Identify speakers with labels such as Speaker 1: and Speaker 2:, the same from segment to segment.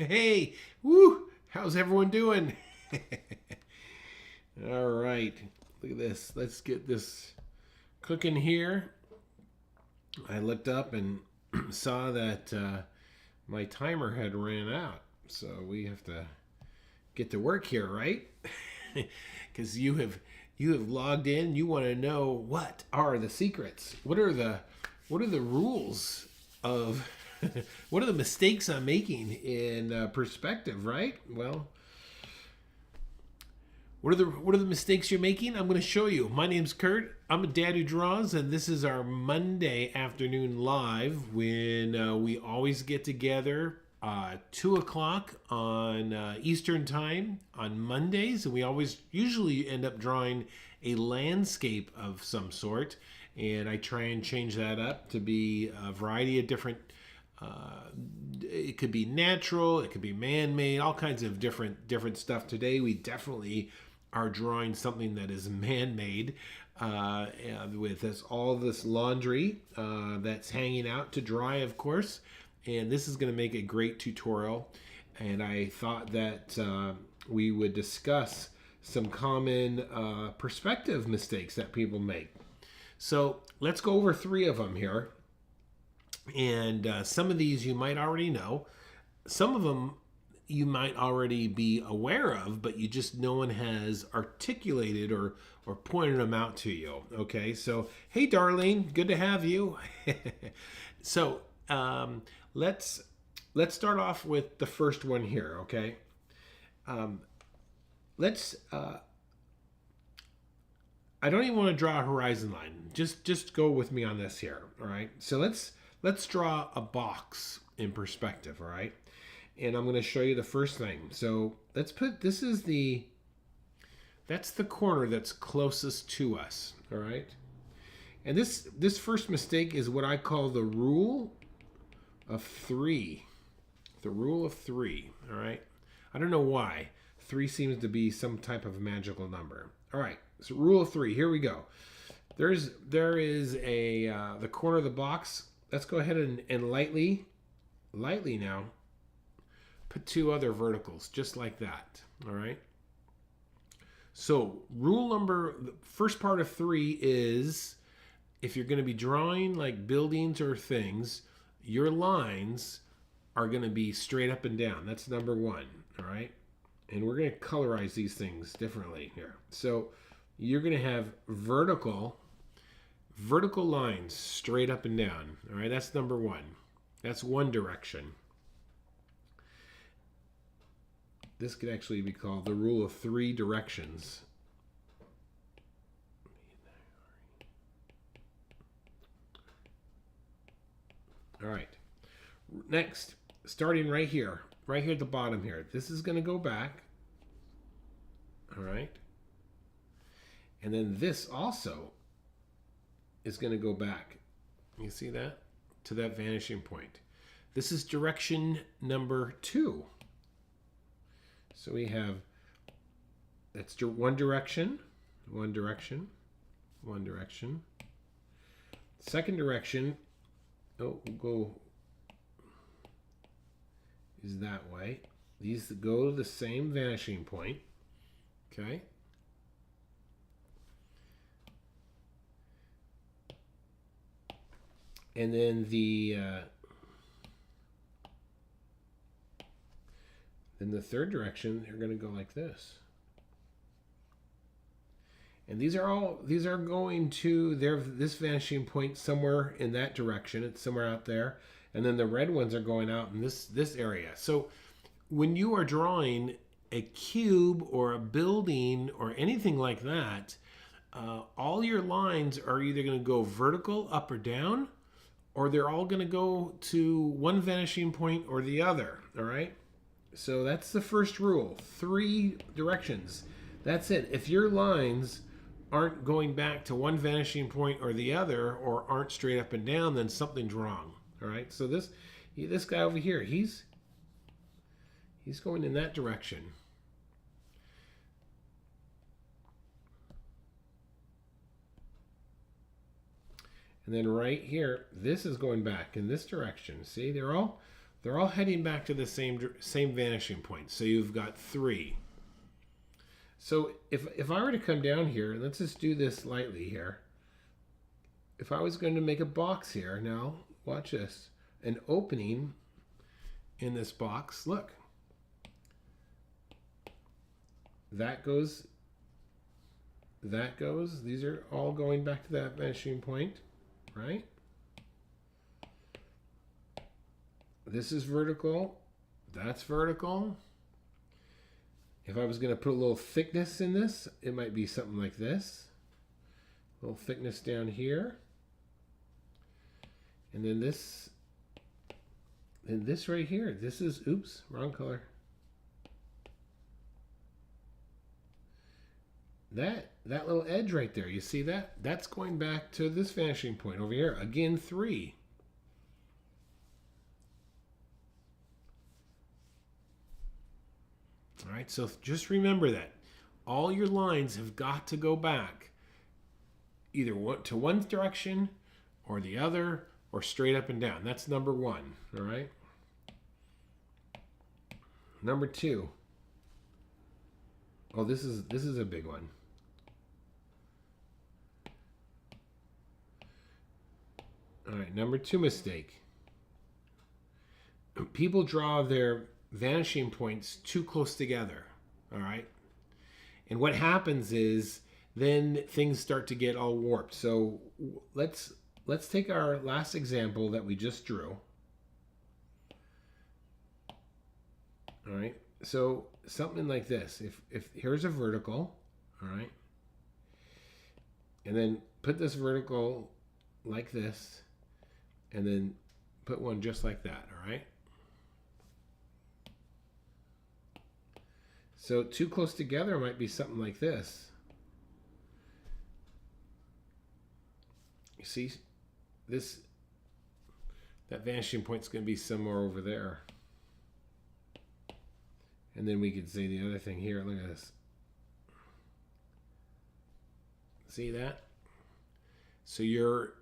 Speaker 1: Hey, woo! How's everyone doing? All right, look at this. Let's get this cooking here. I looked up and saw that my timer had ran out, so we have to get to work here, right? Because you have logged in. You want to know what are the secrets? What are the rules of what are the mistakes I'm making in perspective, right? Well, what are the mistakes you're making? I'm going to show you. My name's Kurt. I'm a dad who draws, and this is our Monday afternoon live when we always get together 2 o'clock on Eastern time on Mondays, and we always usually end up drawing a landscape of some sort, and I try and change that up to be a variety of different. It could be natural, it could be man-made, all kinds of different stuff. Today we definitely are drawing something that is man-made with all this laundry that's hanging out to dry, of course. And this is going to make a great tutorial. And I thought that we would discuss some common perspective mistakes that people make. So let's go over 3 of them here. And some of these you might already know. Some of them you might already be aware of, but no one has articulated or pointed them out to you. Okay, so hey, Darlene, good to have you. So let's start off with the first one here. Okay, let's. I don't even want to draw a horizon line. Just go with me on this here. All right. So let's draw a box in perspective. All right. And I'm going to show you the first thing. So let's put that's the corner that's closest to us. All right. And this first mistake is what I call the rule of 3. The rule of 3. All right. I don't know why 3 seems to be some type of magical number. All right. So rule of 3. Here we go. There is the corner of the box. Let's go ahead and lightly now put 2 other verticals just like that. All right. So the first part of 3 is if you're going to be drawing like buildings or things, your lines are going to be straight up and down. That's number 1. All right. And we're going to colorize these things differently here. So you're going to have vertical lines straight up and down. All right, that's number 1. That's one direction. This could actually be called the rule of 3 directions. All right. Next, starting right here at the bottom here. This is going to go back. All right. And then this also is going to go back. You see that? To that vanishing point. This is direction number 2. So we have, that's one direction. Second direction, is that way. These go to the same vanishing point. Okay. And then the third direction, they're going to go like this. And these are going to this vanishing point somewhere in that direction. It's somewhere out there. And then the red ones are going out in this area. So when you are drawing a cube or a building or anything like that, all your lines are either going to go vertical, up or down, or they're all going to go to one vanishing point or the other. All right. So that's the first rule. 3 directions. That's it. If your lines aren't going back to one vanishing point or the other, or aren't straight up and down, then something's wrong. All right. So this guy over here, he's going in that direction. And then right here, this is going back in this direction. See, they're all They're all heading back to the same vanishing point. So you've got 3. So if I were to come down here, let's just do this lightly here. If I was going to make a box here, now watch this, an opening in this box, look. That goes, these are all going back to that vanishing point, right? This is vertical, that's vertical. If I was going to put a little thickness in this, it might be something like this. A little thickness down here. And then this right here, this is, oops, wrong color. That little edge right there, you see that? That's going back to this vanishing point over here. Again, 3. All right, so just remember that. All your lines have got to go back either to one direction or the other or straight up and down. That's number 1, all right? Number 2. Oh, this is a big one. All right, number 2 mistake. People draw their vanishing points too close together, all right? And what happens is then things start to get all warped. So let's take our last example that we just drew. All right, so something like this. If here's a vertical, all right, and then put this vertical like this, and then put one just like that, all right? So too close together might be something like this. You see, that vanishing point's going to be somewhere over there. And then we could say the other thing here. Look at this. See that? So your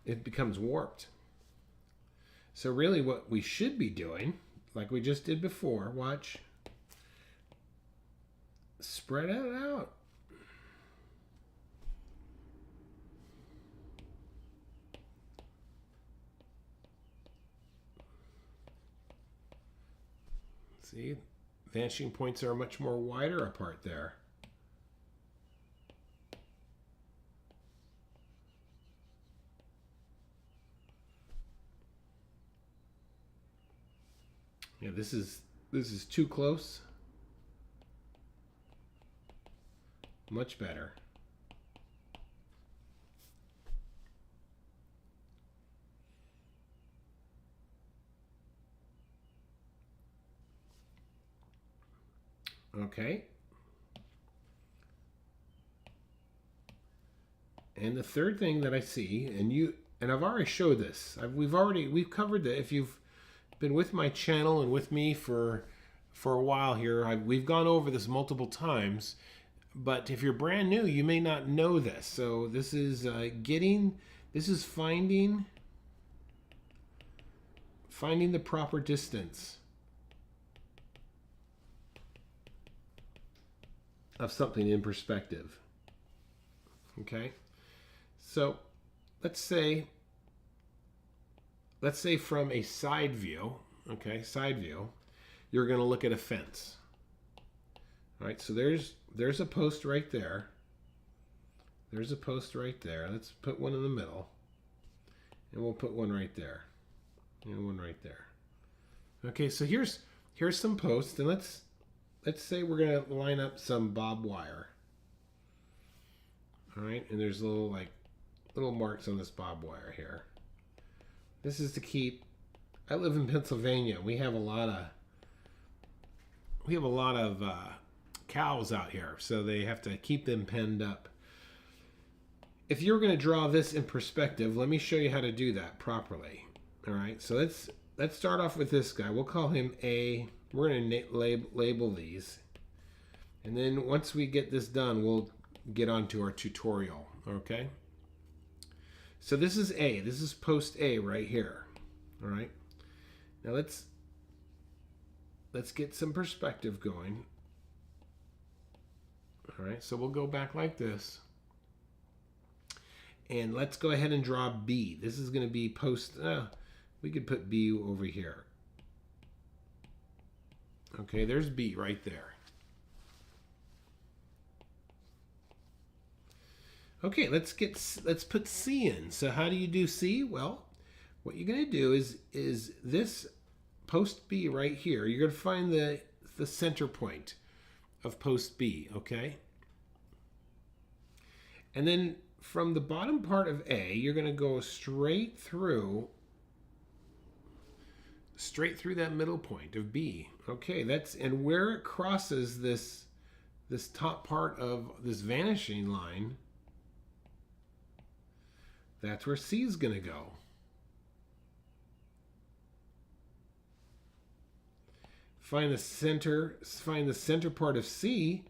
Speaker 1: it becomes warped. So really what we should be doing, like we just did before, watch, spread it out. See, vanishing points are much more wider apart there. Yeah, this is too close. Much better. Okay. And the third thing that I see, and I've already showed this. We've covered that. If you've been with my channel and with me for a while here, we've gone over this multiple times. But if you're brand new, you may not know this. So this is finding the proper distance of something in perspective. Okay, so let's say from a side view, okay, you're going to look at a fence. All right, so there's a post right there. There's a post right there. Let's put one in the middle, and we'll put one right there, and one right there. Okay, so here's some posts, and let's say we're going to line up some barbed wire. All right, and there's little marks on this barbed wire here. This is to keep. I live in Pennsylvania. We have a lot of cows out here, so they have to keep them penned up. if you're going to draw this in perspective, let me show you how to do that properly. All right, so let's start off with this guy. We'll call him A. We're going to label these. And then once we get this done, we'll get on to our tutorial, okay? So this is A. This is post A right here, all right? Now let's get some perspective going. All right, so we'll go back like this. And let's go ahead and draw B. This is going to be post, we could put B over here. Okay, there's B right there. Okay, let's put C in. So how do you do C? Well, what you're going to do is this post B right here. You're going to find the center point of post B, okay? And then from the bottom part of A, you're going to go straight through that middle point of B. Okay, and where it crosses this top part of this vanishing line, that's where C is going to go. Find the center part of C,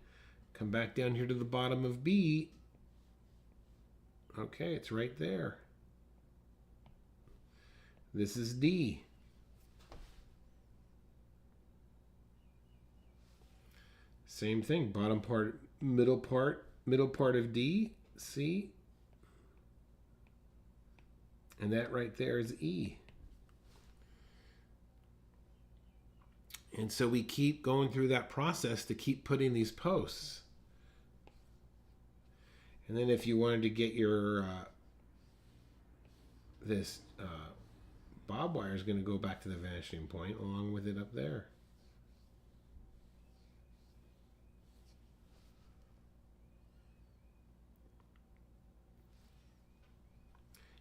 Speaker 1: come back down here to the bottom of B. Okay, it's right there. This is D. Same thing, bottom part, middle part of D, C. And that right there is E. And so we keep going through that process to keep putting these posts. And then if you wanted to get your, this bob wire is going to go back to the vanishing point along with it up there.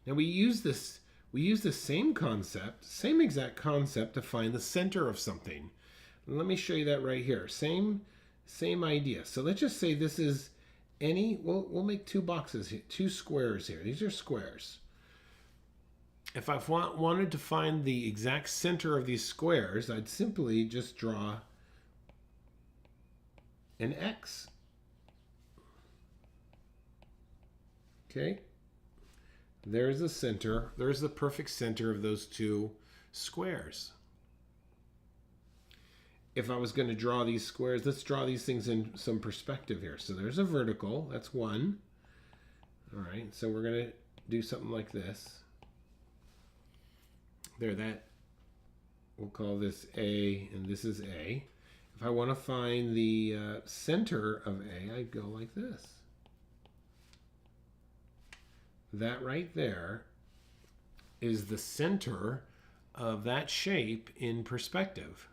Speaker 1: Now we use the same exact concept to find the center of something. Let me show you that right here. Same idea. So let's just say this is we'll make two boxes here, two squares here. These are squares. If I wanted to find the exact center of these squares, I'd simply just draw an X. Okay. There's the center. There's the perfect center of those two squares. If I was going to draw these squares, let's draw these things in some perspective here. So there's a vertical. That's one. All right. So we're going to do something like this. There, we'll call this A, and this is A. If I want to find the center of A, I'd go like this. That right there is the center of that shape in perspective.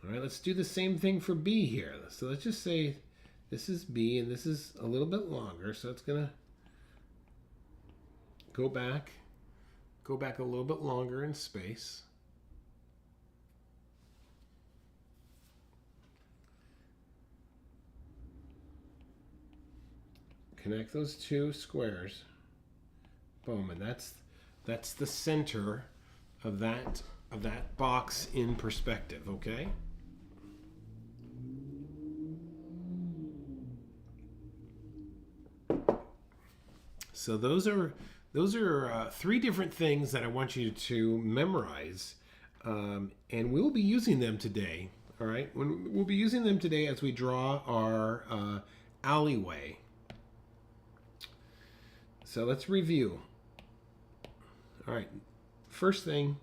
Speaker 1: All right, let's do the same thing for B here. So let's just say this is B and this is a little bit longer, so it's going to go back a little bit longer in space. Connect those two squares. Boom, and that's the center of that box in perspective, okay? So those are three different things that I want you to memorize, and we'll be using them today. All right, we'll be using them today as we draw our alleyway. So let's review. All right, first thing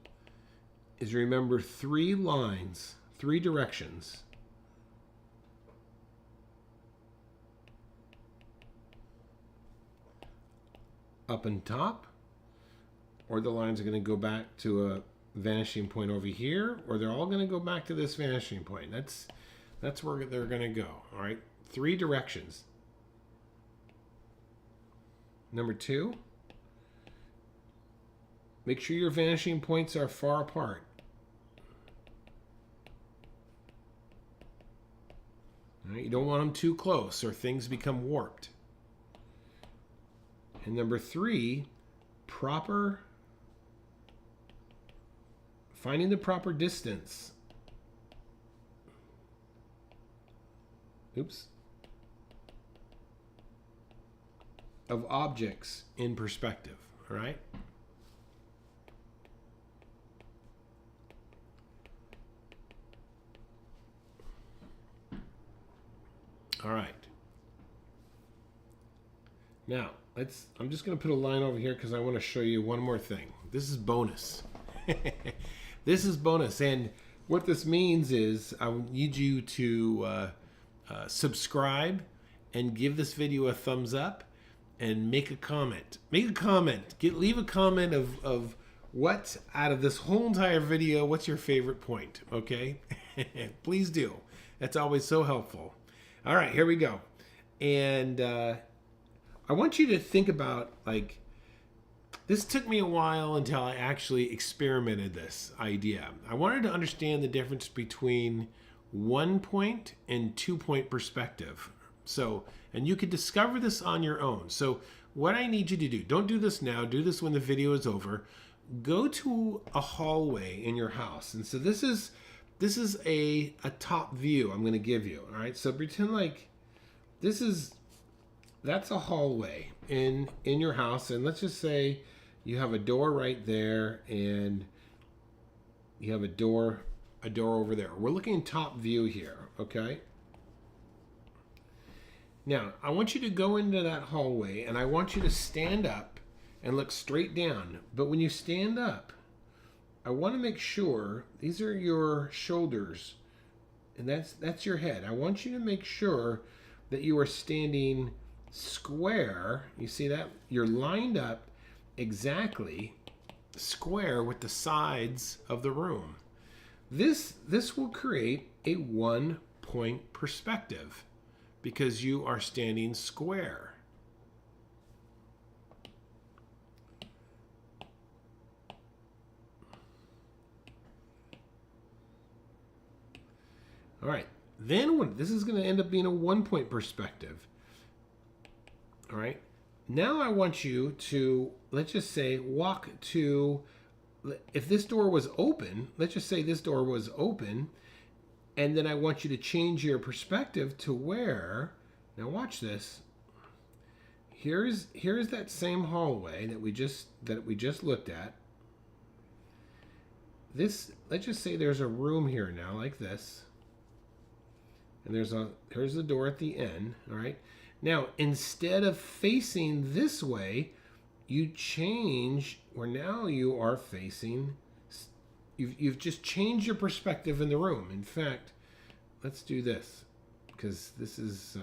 Speaker 1: is remember 3 lines, 3 directions. Up and top, or the lines are going to go back to a vanishing point over here, or they're all going to go back to this vanishing point. That's where they're going to go. All right, 3 directions. Number 2, make sure your vanishing points are far apart. right? You don't want them too close or things become warped. And number 3, finding the proper distance. Oops. Of objects in perspective, all right? All right. Now, I'm just going to put a line over here because I want to show you one more thing. This is bonus. This is bonus. And what this means is I need you to subscribe and give this video a thumbs up and make a comment. Make a comment. Leave a comment of what out of this whole entire video, what's your favorite point, okay? Please do. That's always so helpful. All right, here we go. And I want you to think about, like, this took me a while until I actually experimented this idea. I wanted to understand the difference between 1-point and 2-point perspective. So, and you could discover this on your own. So what I need you to do, don't do this now, do this when the video is over. Go to a hallway in your house. And so this is a top view I'm going to give you. All right. So pretend like that's a hallway in your house. And let's just say you have a door right there and you have a door over there. We're looking top view here. Okay. Now, I want you to go into that hallway and I want you to stand up and look straight down. But when you stand up, I want to make sure these are your shoulders and that's your head. I want you to make sure that you are standing square. You see that? You're lined up exactly square with the sides of the room. This will create a 1-point perspective because you are standing square. All right, then this is going to end up being a 1-point perspective. All right, now I want you to, let's just say, walk to, if this door was open, let's just say this door was open, and then I want you to change your perspective to where, now watch this, here's that same hallway that we just looked at. This, let's just say there's a room here now like this. And here's the door at the end, all right? Now, instead of facing this way, you change where now you are facing, you've just changed your perspective in the room. In fact, let's do this because this is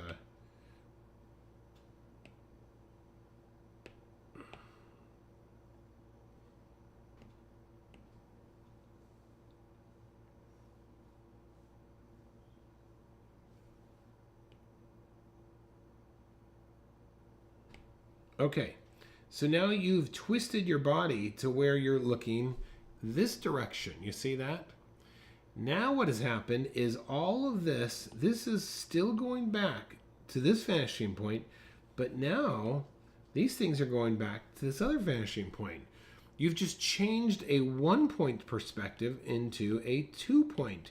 Speaker 1: okay. So now you've twisted your body to where you're looking this direction. You see that? Now what has happened is all of this is still going back to this vanishing point, but now these things are going back to this other vanishing point. You've just changed a 1-point perspective into a 2-point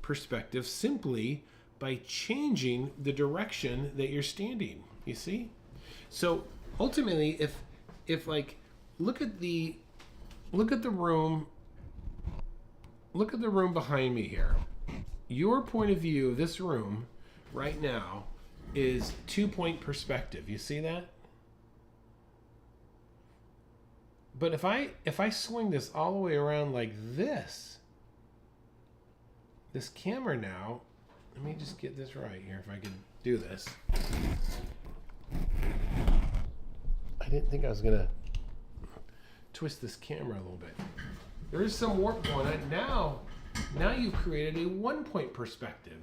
Speaker 1: perspective simply by changing the direction that you're standing. You see? So ultimately, if like, look at the room behind me here. Your point of view of this room right now is 2-point perspective. You see that? But if I swing this all the way around like this camera now, let me just get this right here if I can do this. I didn't think I was gonna twist this camera a little bit. There is some warp going on. Now you've created a 1-point perspective.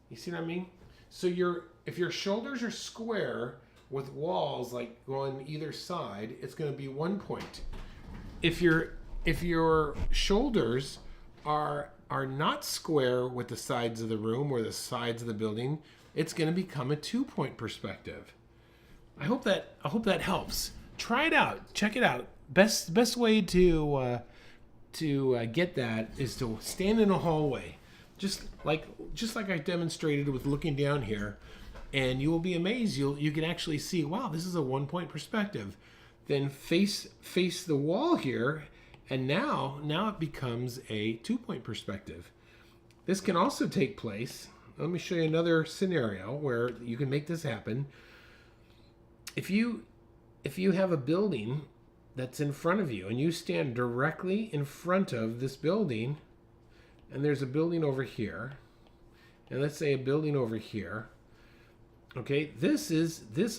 Speaker 1: You see what I mean? So if your shoulders are square with walls like going either side, it's going to be 1 point. If your shoulders are not square with the sides of the room or the sides of the building, it's going to become a 2-point perspective. I hope that helps. Try it out. Check it out. Best way to get that is to stand in a hallway, just like I demonstrated with looking down here, and you will be amazed. You can actually see, wow, this is a 1-point perspective. Then face the wall here, and now it becomes a 2-point perspective. This can also take place. Let me show you another scenario where you can make this happen. If you have a building that's in front of you and you stand directly in front of this building, and there's a building over here, and let's say a building over here, okay,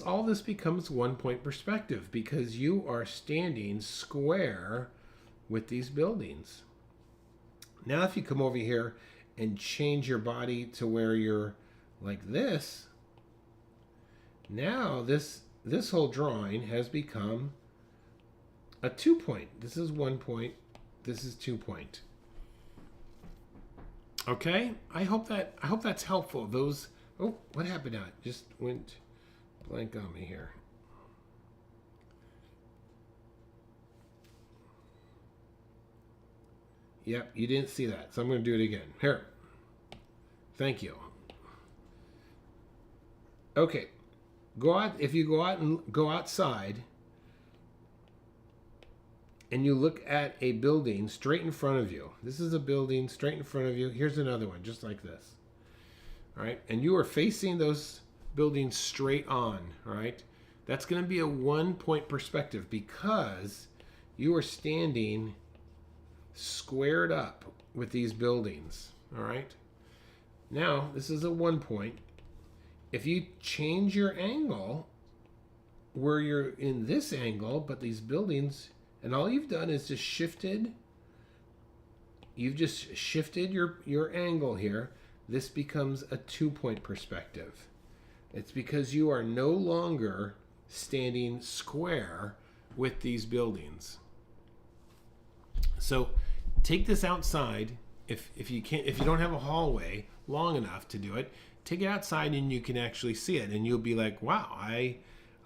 Speaker 1: all this becomes 1-point perspective because you are standing square with these buildings. Now if you come over here and change your body to where you're like this, now this whole drawing has become a 2-point. This is 1 point. This is 2-point. Okay? I hope that's helpful. Oh, what happened now? It just went blank on me here. Yep, you didn't see that, so I'm going to do it again. Here. Thank you. Okay. If you go outside and you look at a building straight in front of you. This is a building straight in front of you. Here's another one just like this. All right? And you are facing those buildings straight on, all right? That's going to be a 1-point perspective because you are standing squared up with these buildings, all right? Now, this is a 1-point. If you change your angle where you're in this angle, but these buildings, and all you've done is just shifted your angle here, this becomes a 2-point perspective. It's because you are no longer standing square with these buildings. So take this outside. If you don't have a hallway long enough to do it, take it outside and you can actually see it, and you'll be like, wow, I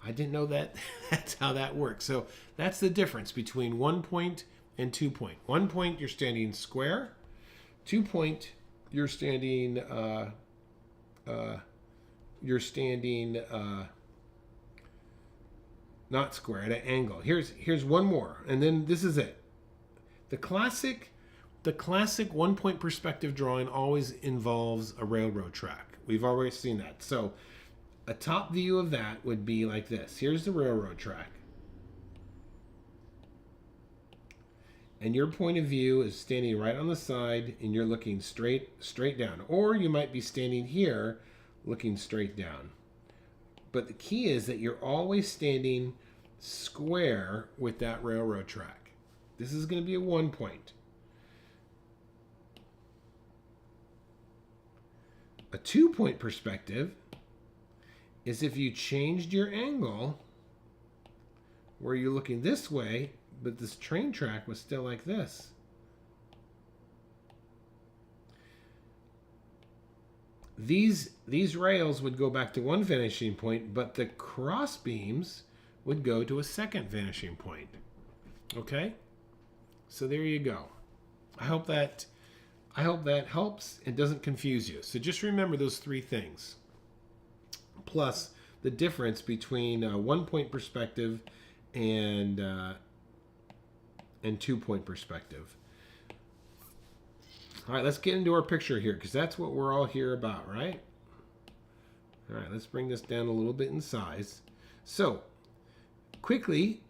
Speaker 1: didn't know that that's how that works. So that's the difference between 1-point and 2-point. 1-point, you're standing square. 2-point, you're standing not square, at an angle. Here's one more, and then this is it. The classic 1-point perspective drawing always involves a railroad track. We've already seen that. So a top view of that would be like this. Here's the railroad track. And your point of view is standing right on the side and you're looking straight down. Or you might be standing here looking straight down. But the key is that you're always standing square with that railroad track. This is going to be a 1-point. A 2-point perspective is if you changed your angle where you're looking this way, but this train track was still like this. These rails would go back to one vanishing point, but the cross beams would go to a second vanishing point. Okay? So there you go. I hope that helps and doesn't confuse you. So just remember those 3 things. Plus the difference between a 1-point perspective and 2-point perspective. All right, let's get into our picture here because that's what we're all here about, right? All right, let's bring this down a little bit in size. So, quickly,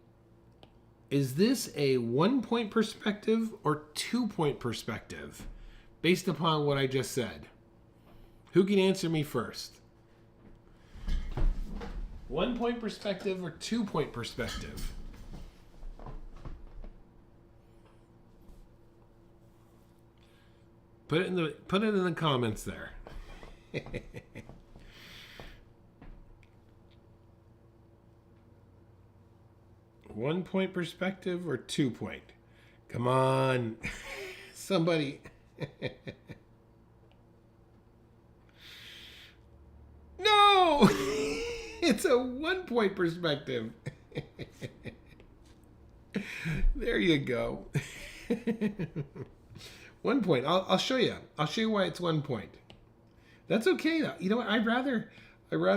Speaker 1: is this a 1-point perspective or 2-point perspective based upon what I just said? Who can answer me first? 1-point perspective or 2-point perspective? Put it in the comments there. 1-point perspective or 2-point? Come on. Somebody. No! It's a 1 point perspective. There you go. 1 point. I'll show you. I'll show you why it's 1 point. That's okay though. You know what? I'd rather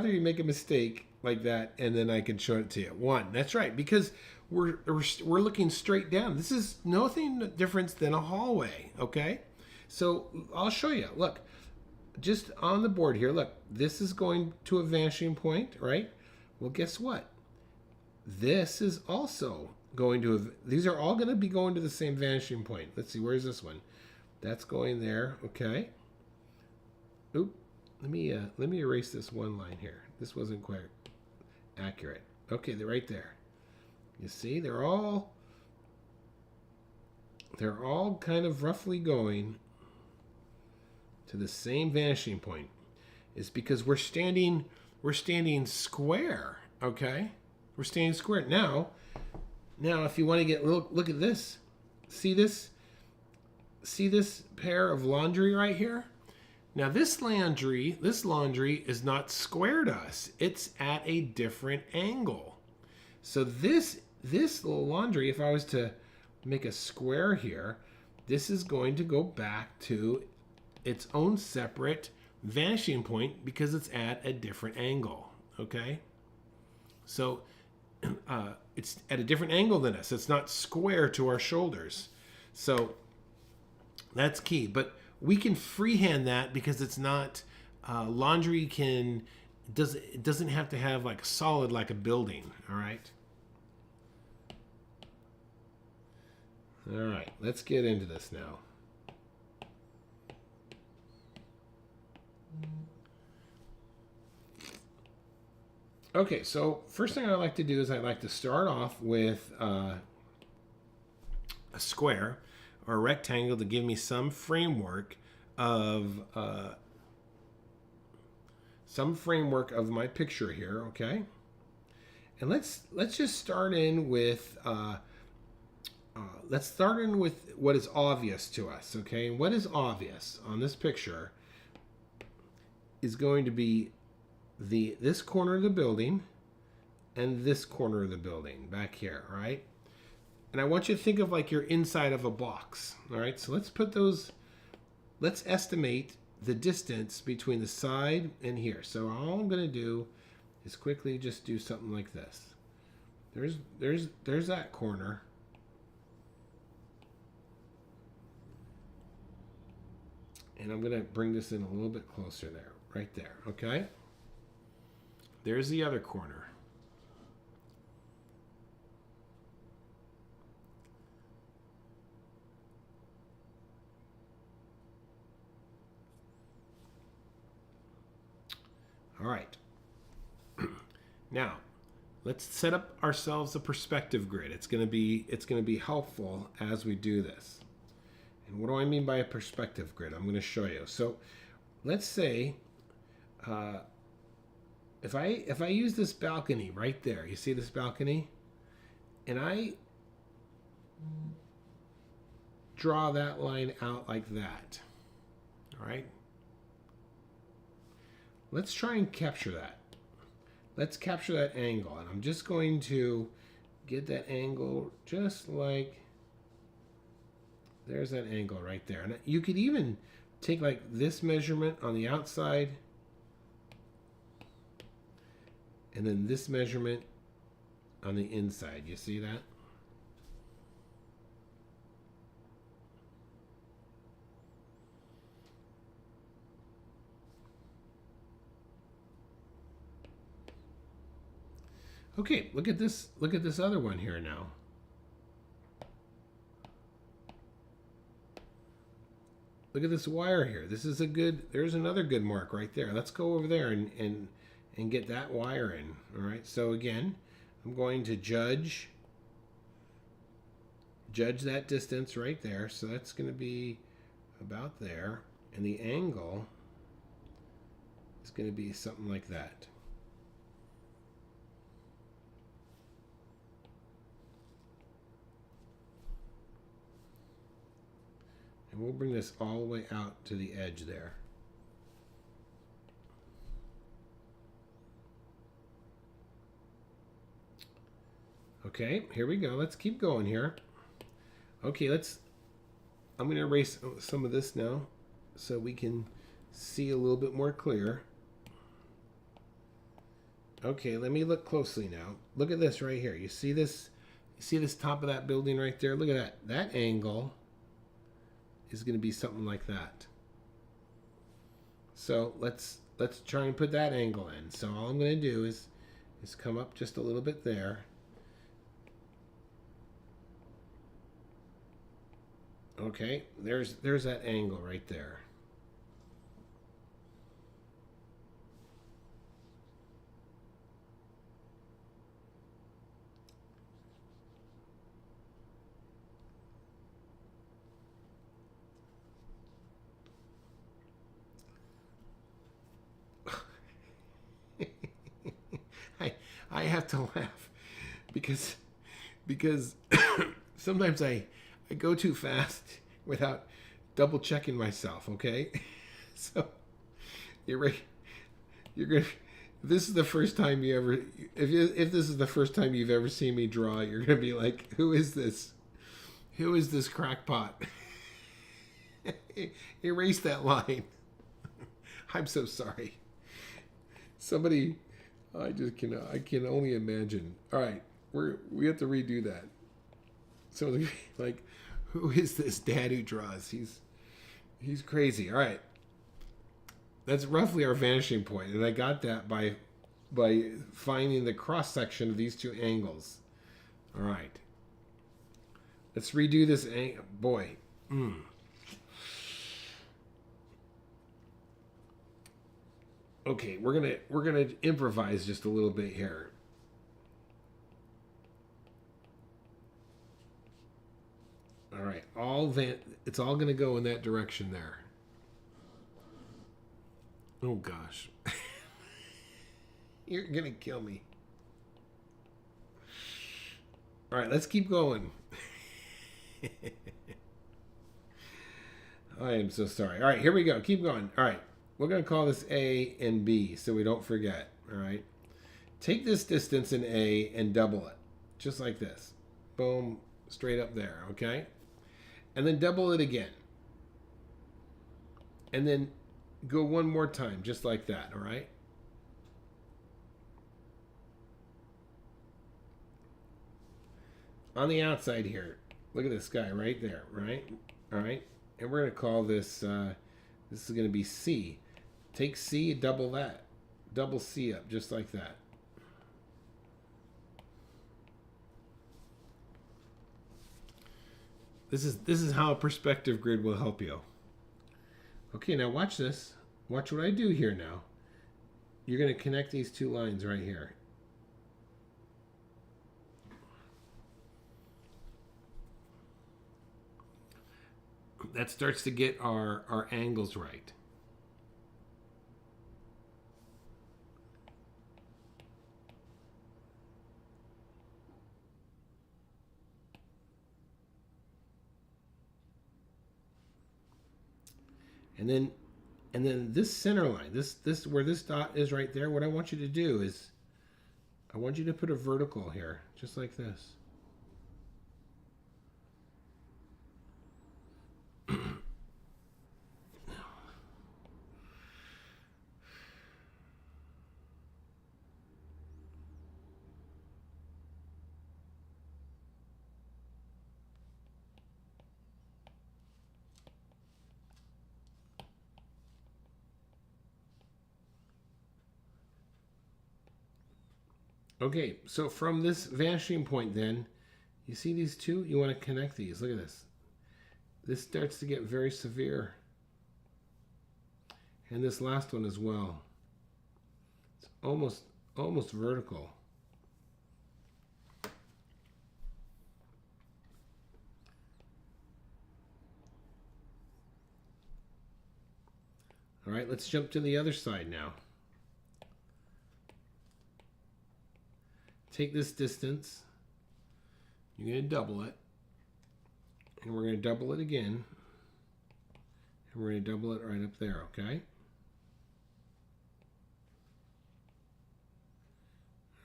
Speaker 1: you make a mistake like that and then I can show it to you. One. That's right. Because we're looking straight down. This is nothing different than a hallway. Okay. So I'll show you. Look, just on the board here. Look, this is going to a vanishing point, right? Well, guess what? This is also going to. These are all going to be going to the same vanishing point. Let's see. Where's this one? That's going there. Okay. Oop. Let me erase this one line here. This wasn't quite accurate. Okay, they're right there. You see, they're all kind of roughly going to the same vanishing point. It's because we're standing square. Okay, we're standing square. Now, if you want to get look at this. See this pair of laundry right here? Now this laundry is not square to us. It's at a different angle. So this little laundry, if I was to make a square here, this is going to go back to its own separate vanishing point because it's at a different angle. Okay? So it's at a different angle than us. It's not square to our shoulders. So that's key. But we can freehand that because it's not laundry it doesn't have to have like solid like a building. All right. All right. Let's get into this now. Okay, so first thing I like to do is I like to start off with a square or a rectangle to give me some framework of my picture here, okay? And let's just start in with what is obvious to us, okay? And what is obvious on this picture is going to be this corner of the building and this corner of the building back here, right? And I want you to think of like you're inside of a box. All right, so let's estimate the distance between the side and here. So all I'm going to do is quickly just do something like this. There's that corner. And I'm going to bring this in a little bit closer there, right there, okay? There's the other corner. All right. Now, let's set up ourselves a perspective grid. It's going to be helpful as we do this. And what do I mean by a perspective grid? I'm going to show you. So, let's say if I use this balcony right there, you see this balcony, and I draw that line out like that. All right. Let's try and capture that. Let's capture that angle. And I'm just going to get that angle just like, there's that angle right there. And you could even take like this measurement on the outside and then this measurement on the inside. You see that? Okay, look at this other one here now. Look at this wire here. This is there's another good mark right there. Let's go over there and get that wire in. All right, so again, I'm going to judge that distance right there. So that's going to be about there. And the angle is going to be something like that. And we'll bring this all the way out to the edge there. Okay, here we go. Let's keep going here. Okay, I'm going to erase some of this now so we can see a little bit more clear. Okay, let me look closely now. Look at this right here. You see this? You see this top of that building right there? Look at that. That angle is going to be something like that. So let's try and put that angle in. So all I'm going to do is come up just a little bit there. Okay, there's that angle right there. I have to laugh because sometimes I go too fast without double checking myself. Okay, so you're gonna. If this is the first time you ever, if this is the first time you've ever seen me draw, you're gonna be like, who is this? Who is this crackpot? Erase that line. I'm so sorry. Somebody, I can only imagine. All right, we have to redo that. So like, who is this dad who draws? He's crazy. All right, that's roughly our vanishing point, and I got that by finding the cross section of these two angles. All right, let's redo this. Boy. Okay, we're gonna improvise just a little bit here. All right, it's all gonna go in that direction there. Oh gosh, you're gonna kill me. All right, let's keep going. I am so sorry. All right, here we go. Keep going. All right. We're going to call this A and B so we don't forget, all right? Take this distance in A and double it, just like this. Boom, straight up there, okay? And then double it again. And then go one more time, just like that, all right? On the outside here, look at this guy right there, right? All right? And we're going to call this, this is going to be C. Take C, double that. Double C up, just like that. This is how a perspective grid will help you. Okay, now watch this. Watch what I do here now. You're going to connect these two lines right here. That starts to get our angles right. And then this center line, this where this dot is right there, what I want you to do is I want you to put a vertical here, just like this. Okay, so from this vanishing point then, you see these two? You want to connect these. Look at this. This starts to get very severe. And this last one as well. It's almost vertical. All right, let's jump to the other side now. Take this distance, you're going to double it, and we're going to double it again, and we're going to double it right up there, okay?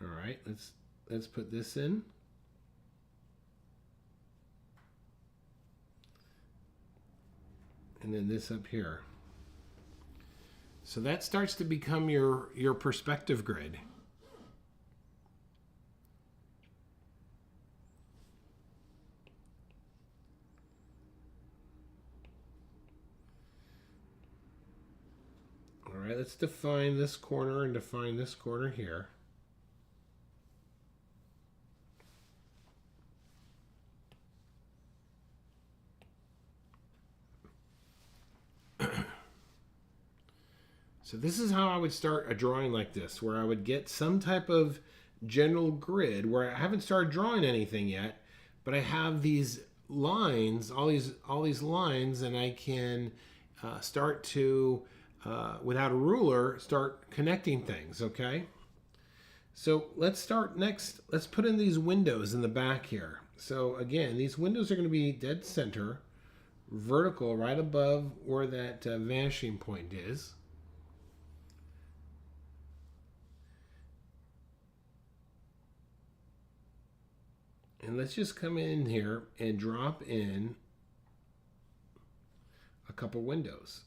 Speaker 1: All right, let's put this in. and then this up here. So that starts to become your perspective grid. All right, let's define this corner and define this corner here. So this is how I would start a drawing like this, where I would get some type of general grid where I haven't started drawing anything yet, but I have these lines, all these lines, and I can start to, without a ruler, start connecting things, okay? So let's start next. Let's put in these windows in the back here. So again, these windows are going to be dead center, vertical, right above where that vanishing point is. And let's just come in here and drop in a couple windows.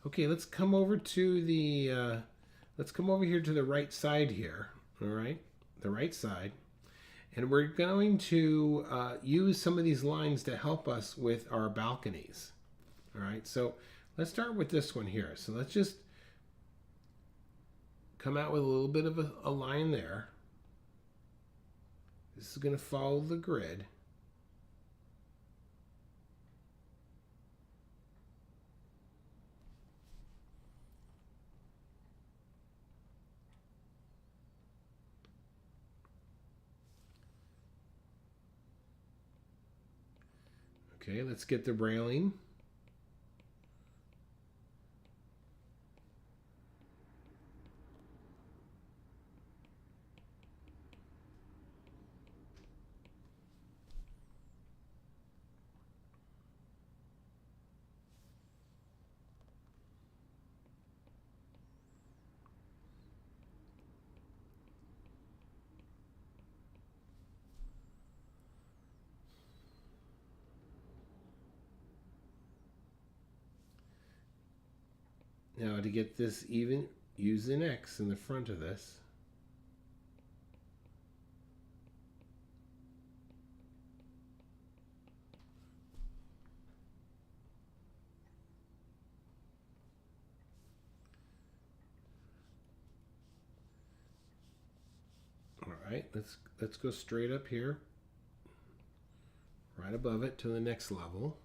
Speaker 1: Okay, let's come over to the let's come over here to the right side here. All right, the right side, and we're going to use some of these lines to help us with our balconies. All right, so let's start with this one here. So let's just come out with a little bit of a line there. This is going to follow the grid. Okay, let's get the railing. Now to get this even, use an X in the front of this. All right, let's go straight up here, right above it to the next level.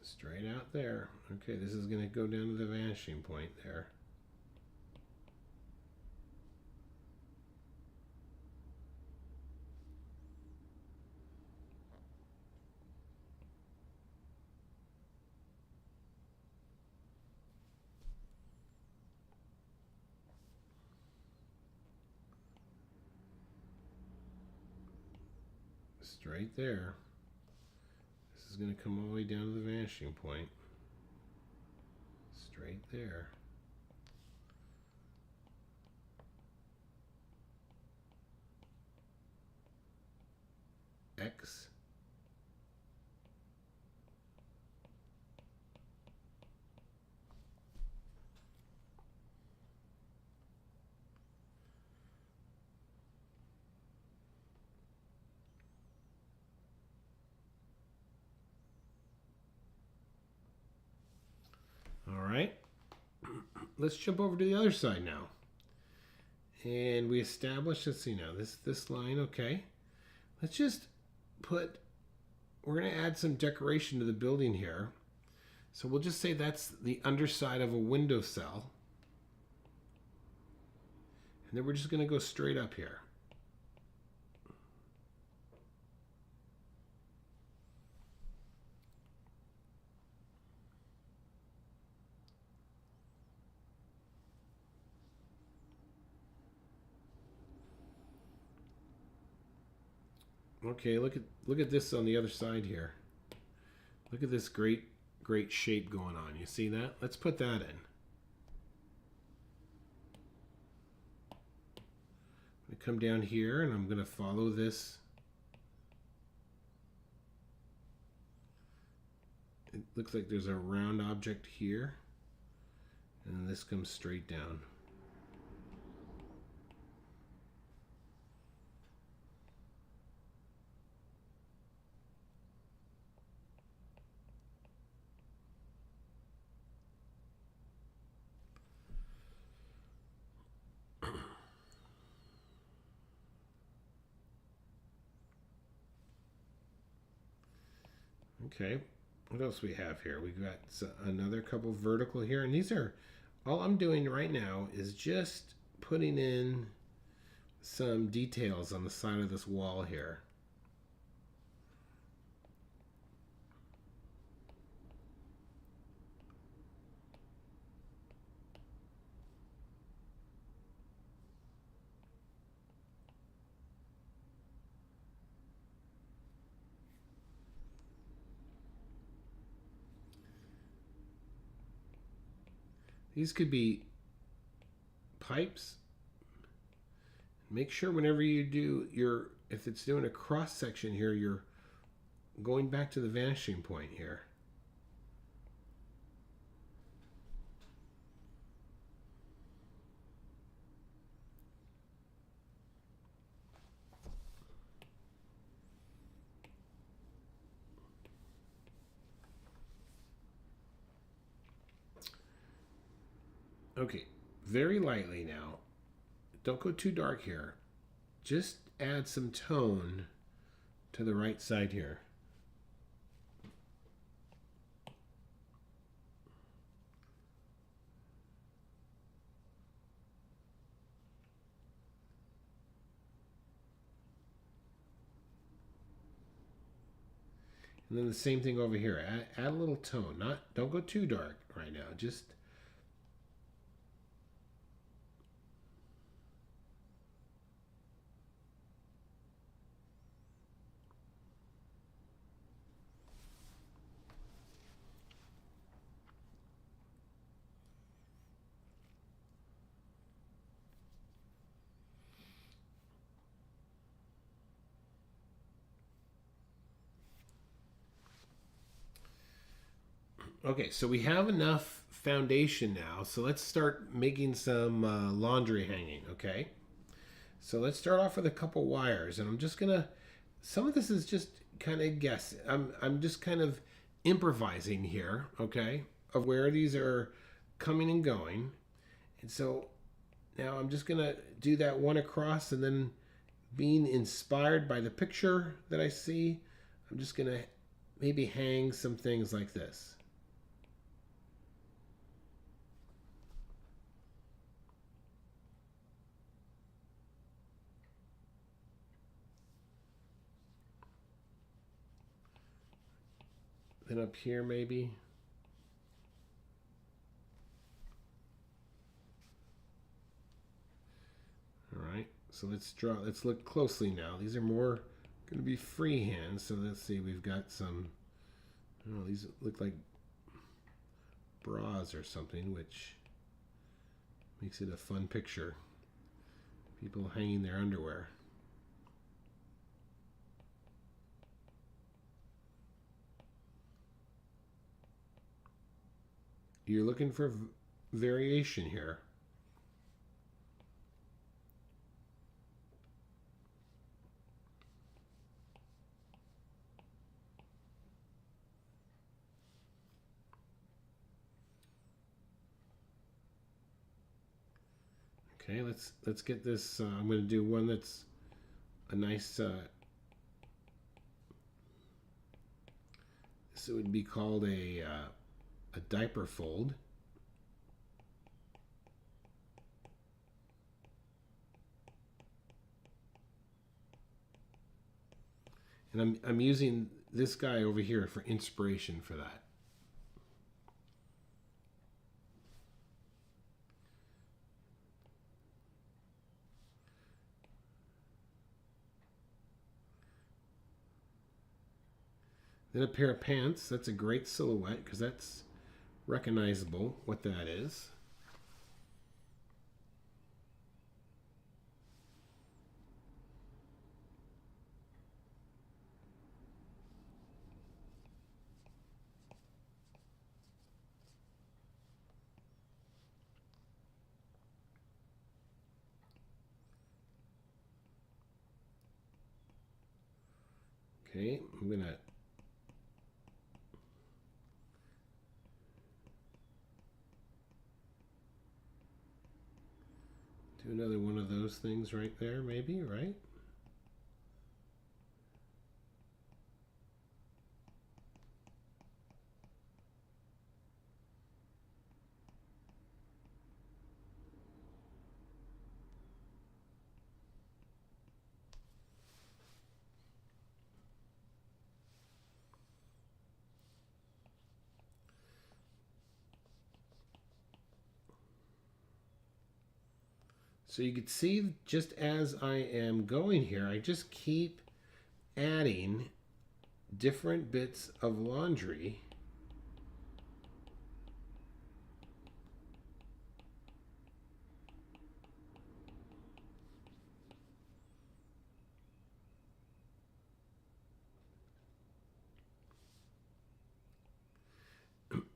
Speaker 1: Straight out there. Okay, this is going to go down to the vanishing point there. Straight there. This is going to come all the way down to the vanishing point. Straight there. X. All right, let's jump over to the other side now. And we established, let's see now, this line, okay. Let's just put we're going to add some decoration to the building here. So we'll just say that's the underside of a windowsill. And then we're just going to go straight up here. Okay, look at this on the other side here. Look at this great shape going on. You see that? Let's put that in. I'm going to come down here and I'm going to follow this. It looks like there's a round object here, and this comes straight down. Okay, what else we have here? We've got another couple vertical here, and these are, all I'm doing right now is just putting in some details on the side of this wall here. These could be pipes. Make sure whenever you do if it's doing a cross section here, you're going back to the vanishing point here. Okay, very lightly now. Don't go too dark here. Just add some tone to the right side here. And then the same thing over here. Add a little tone. Don't go too dark right now. Just okay, so we have enough foundation now. So let's start making some laundry hanging, okay? So let's start off with a couple wires. And I'm just going to, some of this is just kind of guess. I'm just kind of improvising here, okay? Of where these are coming and going. And so now I'm just going to do that one across, and then being inspired by the picture that I see, I'm just going to maybe hang some things like this. Then up here maybe. All right, so let's look closely now. These are more going to be freehand. So let's see, we've got some, oh, these look like bras or something, which makes it a fun picture. People hanging their underwear. You're looking for variation here. Okay, let's get this. I'm going to do one that's a nice This would be called a diaper fold. And I'm using this guy over here for inspiration for that. Then a pair of pants. That's a great silhouette because that's recognizable what that is. Okay, I'm going to do another one of those things right there, maybe, right? So you can see just as I am going here, I just keep adding different bits of laundry.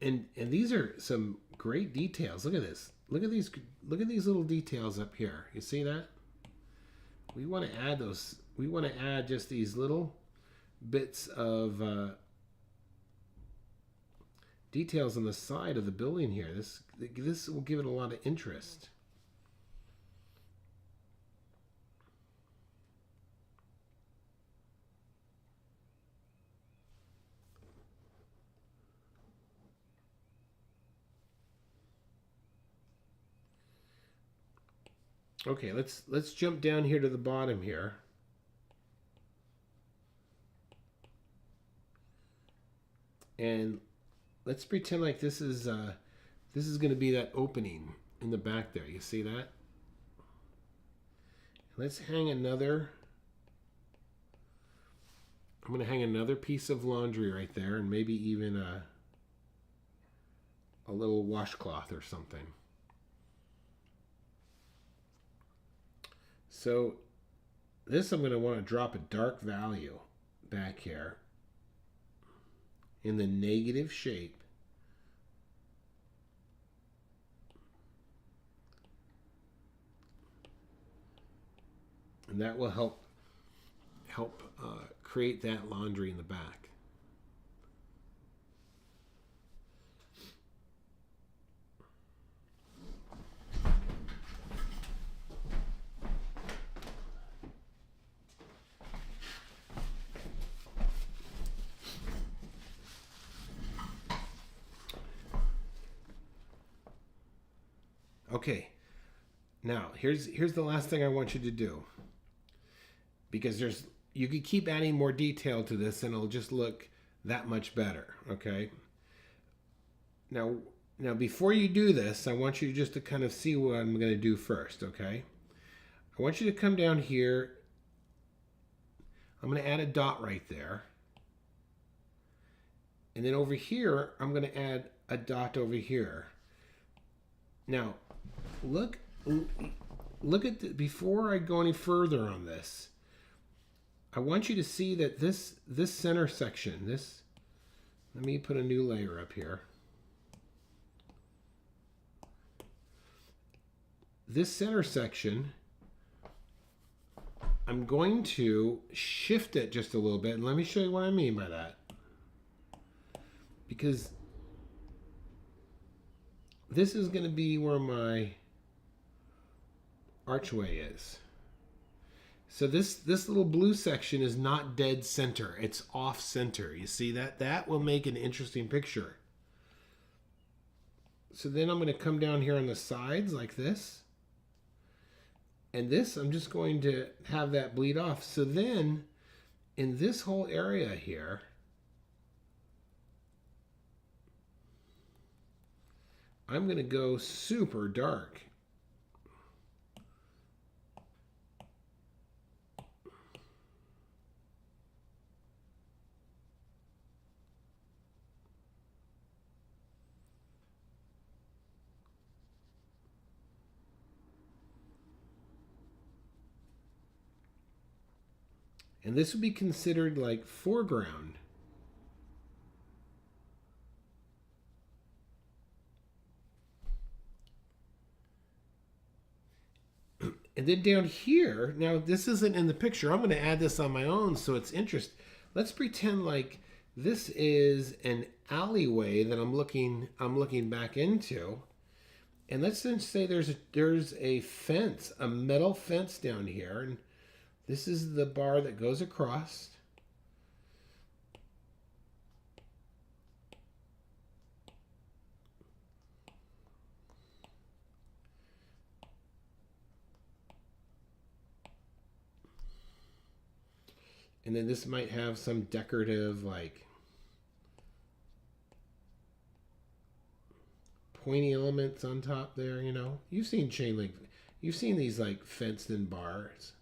Speaker 1: And these are some great details. Look at this. Look at these little details up here. You see that? We want to add those. We want to add just these little bits of details on the side of the building here. This will give it a lot of interest. Okay, let's jump down here to the bottom here. And let's pretend like this is going to be that opening in the back there. You see that? Let's hang another. I'm going to hang another piece of laundry right there, and maybe even a little washcloth or something. So this I'm going to want to drop a dark value back here in the negative shape. And that will help create that laundry in the back. Okay, now here's the last thing I want you to do, because you could keep adding more detail to this and it'll just look that much better. Okay. Now before you do this, I want you just to kind of see what I'm going to do first. Okay. I want you to come down here. I'm going to add a dot right there, and then over here I'm going to add a dot over here. Now look at before I go any further on this, I want you to see that this center section, let me put a new layer up here. This center section, I'm going to shift it just a little bit, and let me show you what I mean by that. Because this is going to be where my archway is. So this little blue section is not dead center. It's off center. You see that? That will make an interesting picture. So then I'm going to come down here on the sides like this. And this, I'm just going to have that bleed off. So then in this whole area here, I'm going to go super dark. And this would be considered like foreground. And then down here, now this isn't in the picture. I'm going to add this on my own so it's interesting. Let's pretend like this is an alleyway that I'm looking back into. And let's then say there's a fence, a metal fence down here, and this is the bar that goes across. And then this might have some decorative, like, pointy elements on top there, you know. You've seen chain link. You've seen these, like, fenced-in bars.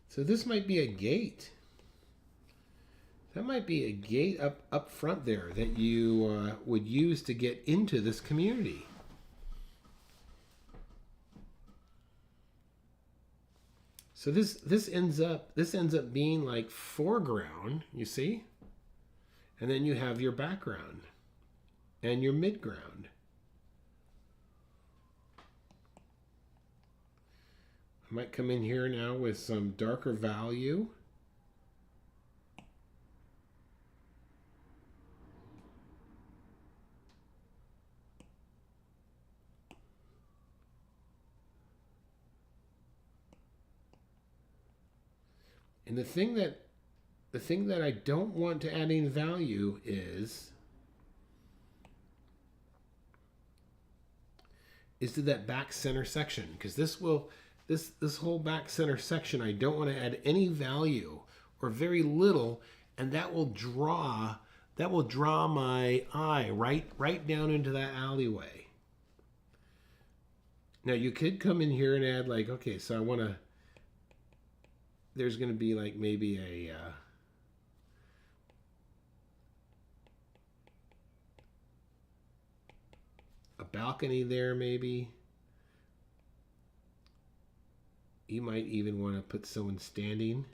Speaker 1: So this might be a gate. That might be a gate up front there that you would use to get into this community. So this ends up being like foreground, you see? And then you have your background and your midground. I might come in here now with some darker value. And the thing that I don't want to add in value is to that back center section, because this whole back center section, I don't want to add any value or very little, and that will draw my eye right down into that alleyway. Now you could come in here and add like, okay, so I want to, there's going to be like maybe a balcony there maybe. You might even want to put someone standing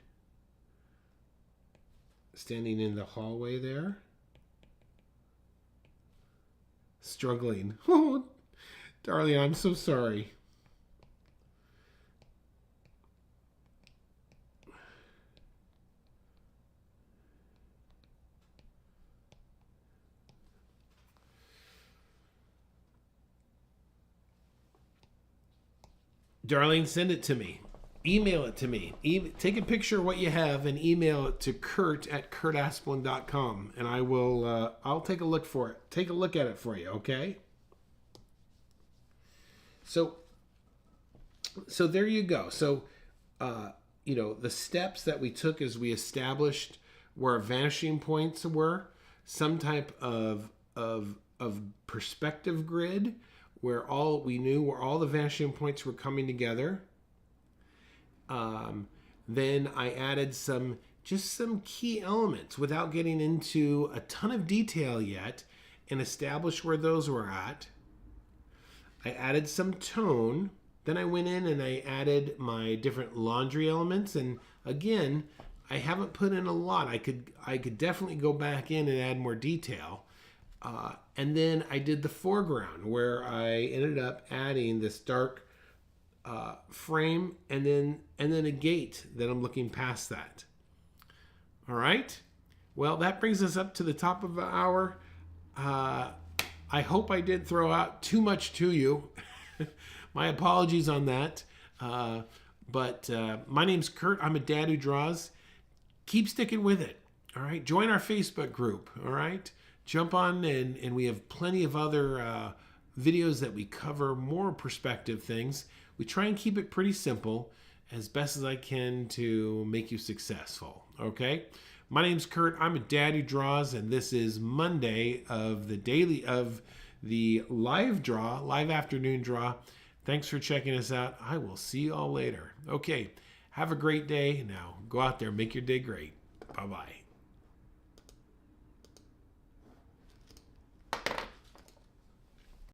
Speaker 1: in the hallway there. Struggling. Oh, darling, I'm so sorry. Darling, send it to me. Email it to me. Take a picture of what you have and email it to kurt@kurtasplin.com, and I will. I'll take a look for it. Take a look at it for you, okay? So there you go. So, the steps that we took as we established where our vanishing points were, some type of perspective grid, where we knew where all the vanishing points were coming together. Then I added some key elements without getting into a ton of detail yet, and established where those were at. I added some tone. Then I went in and I added my different laundry elements, and again, I haven't put in a lot. I could definitely go back in and add more detail. And then I did the foreground, where I ended up adding this dark frame, and then a gate that I'm looking past that. All right. Well, that brings us up to the top of the hour. I hope I didn't throw out too much to you, My apologies on that. But my name's Kurt. I'm a dad who draws. Keep sticking with it. All right. Join our Facebook group. All right. Jump on, and we have plenty of other videos that we cover more perspective things. We try and keep it pretty simple as best as I can to make you successful. Okay. My name's Kurt. I'm a dad who draws, and this is Monday of the live afternoon draw. Thanks for checking us out. I will see you all later. Okay, have a great day. Now, go out there, make your day great. Bye-bye.